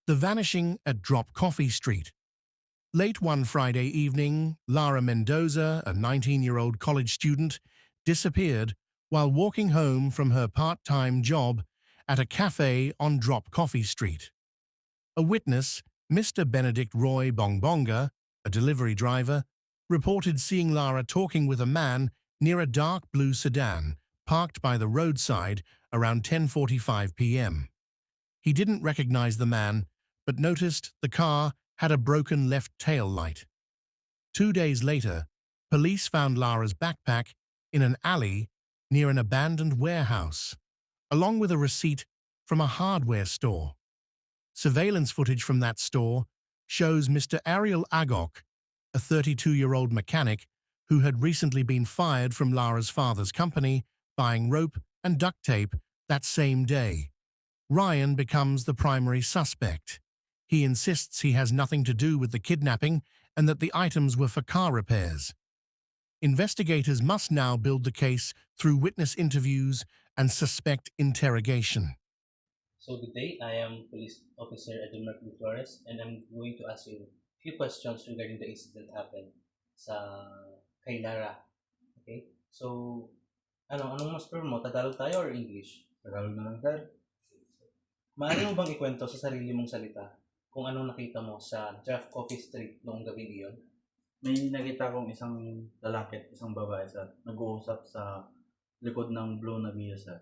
The Vanishing at Drop Coffee Street. Late one Friday evening, Lara Mendoza, a 19-year-old college student, disappeared while walking home from her part-time job at a cafe on Drop Coffee Street. A witness, Mr. Benedict Roy Bongbonga, a delivery driver, reported seeing Lara talking with a man near a dark blue sedan parked by the roadside around 10:45 p.m. He didn't recognize the man, but noticed the car had a broken left tail light. 2 days later, police found Lara's backpack in an alley near an abandoned warehouse, along with a receipt from a hardware store. Surveillance footage from that store shows Mr. Ariel Agok, a 32-year-old mechanic who had recently been fired from Lara's father's company, buying rope and duct tape that same day. Ryan becomes the primary suspect. He insists he has nothing to do with the kidnapping and that the items were for car repairs. Investigators must now build the case through witness interviews and suspect interrogation. So good day, I am Police Officer Edmar Flores and I'm going to ask you a few questions regarding the incident happened sa kay Lara. Okay? So, anong mas prefer mo? Tagalog tayo or English? Tagalog na lang, sir. Maaari mo bang ikwento sa sarili mong salita kung anong nakita mo sa Draft Coffee Street noong gabing iyon? May nakita akong isang lalaki at isang babae, sir. Nag-uusap sa likod ng Blue na Via, sir.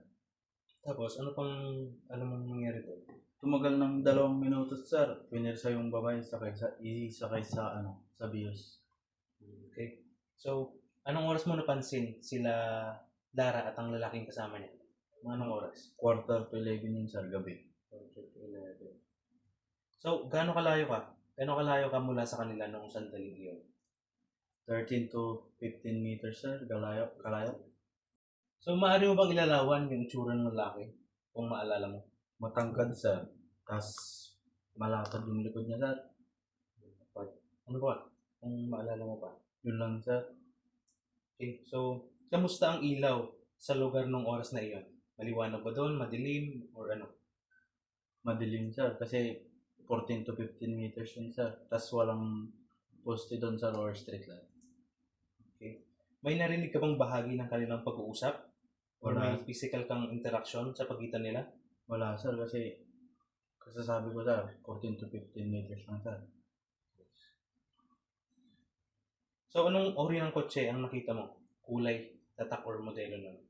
Tapos, ano mong nangyari doon? Tumagal ng 2 minuto, sir. Pinersa yung babae isakay sa Vios. Okay? So, anong oras mo napansin sila Lara at ang lalaking kasama niya? Anong oras? 11:45 yun, sir, gabi. So, gaano kalayo ka? Gaano kalayo ka mula sa kanila noong sandaling iyon? 13 to 15 meters, sir. Kalayo. So, maaari mo bang ilalawan yung itsura ng lalaki kung maalala mo? Matangkad, sir. Tapos malapad yung likod niya, sir. Ano ba? Kung maalala mo pa. Yun lang, sir. Okay, so, kamusta ang ilaw sa lugar nung oras na iyon? Maliwanag ba doon? Madilim? Or ano? Madilim, sir. Kasi 14 to 15 meters yun, sir. Tapos walang poste doon sa lower street light. Okay. May narinig ka bang bahagi ng kanilang pag-uusap? Or Wala. may physical kang interaction sa pagitan nila? Wala, sir, kasi kasasabi ko, sir, 14 to 15 meters lang, sir. So, anong ori ng kotse ang nakita mo? Kulay, tatak, or modelo nun?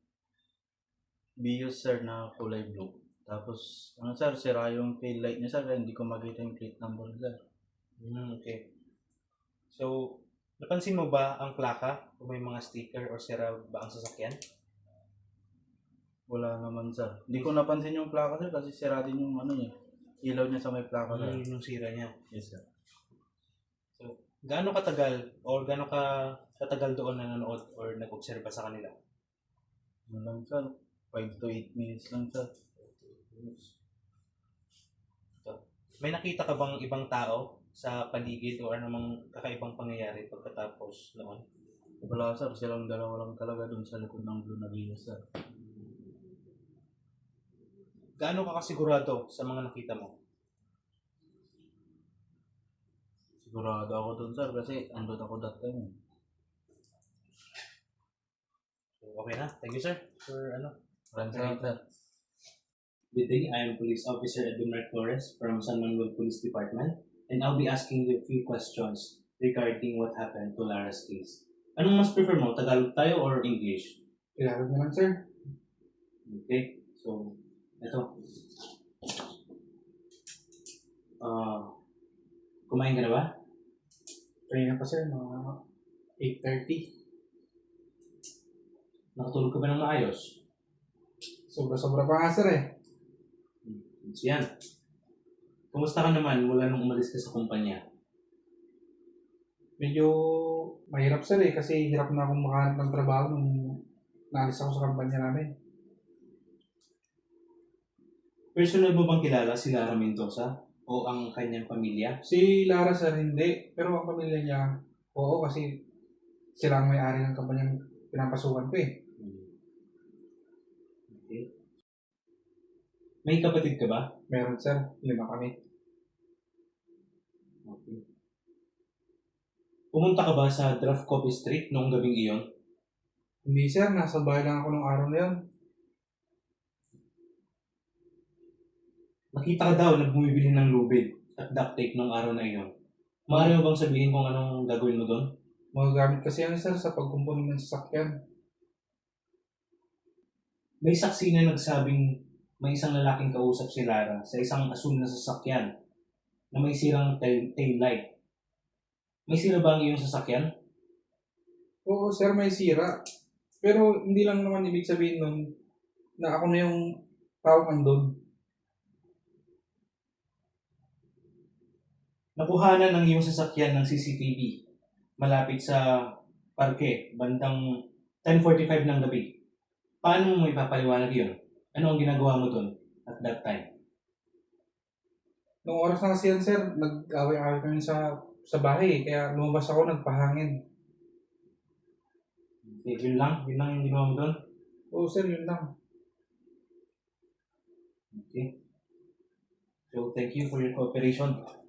Vios, sir, na kulay blue. Tapos, sir, sira yung tail light niya, sir, kaya hindi ko makita yung plate number, sir. Okay. So, napansin mo ba ang plaka? Kung may mga sticker or sira ba ang sasakyan? Wala naman, sir. Hindi ko napansin yung plaka, sir, kasi sira din yung niya. Ilaw niya sa may plaka, sir. Yun yung sira niya. Yes, sir. So, gaano katagal or gaano katagal doon nanonood or nag-obserba sa kanila? Ano lang, sir? 5 to 8 minutes lang, sir. So, may nakita ka bang ibang tao sa paligid o anumang kakaibang pangyayari pagkatapos noon? Wala, sir. Silang dalawa lang talaga dun sa likod ng Blue na Villa, sir. Gaano ka kasigurado sa mga nakita mo? Sigurado ako dun, sir, kasi andun ako that time. So, okay na. Thank you, sir, for Maraming salamat, sir. Good day, I am Police Officer Edmar Flores from San Manuel Police Department, and I'll be asking you a few questions regarding what happened to Lara's case. Anong mas prefer mo, Tagalog tayo or English? Tagalog naman, sir. Okay, so, ito. Kumain ka na ba? Kanina pa, sir. Mga 8:30. Nakatulog ka ba ng maayos? Sobra-sobra pa nga, sir, eh. So yan. Kumusta ka naman mula nung umalis ka sa kumpanya? Medyo mahirap, sir, eh. Kasi hirap na akong makahanap ng trabaho nung naalis ako sa kampanya namin. Personal mo bang kilala si Lara Mendoza o ang kanyang pamilya? Si Lara, sir, hindi. Pero ang pamilya niya, oo, kasi sila ang may-ari ng kampanyang pinapasukan ko, eh. Okay. May kapatid ka ba? Meron, sir. 5 kami. Okay. Pumunta ka ba sa Draft Coffee Street noong gabing iyon? Hindi sir, nasa bahay lang ako nung araw na yun. Nakita ka daw na bumibili ng lubid at duct tape noong araw na iyon. Maaari mo bang sabihin kung anong gagawin mo doon? Magagamit kasi yan sir sa pagkumpuni ng sasakyan. May saksi na nagsabing may isang lalaking kausap si Lara sa isang asul na sasakyan na may sirang tail light. May sira ba ang iyong sasakyan? Oo sir, may sira. Pero hindi lang naman ibig sabihin nun na ako na yung taong andun. Nakuhanan ng iyong sasakyan ng CCTV malapit sa parke bandang 10:45 ng gabi. Paano mo ipapaliwanag yun? Ano ang ginagawa mo doon at that time? Nung oras na kasi yan sir, nag-away-away kami sa bahay. Kaya lumabas ako, nagpahangin. Okay, yun lang yung ginawa mo doon? Oo sir, yun lang. Okay. So, thank you for your cooperation.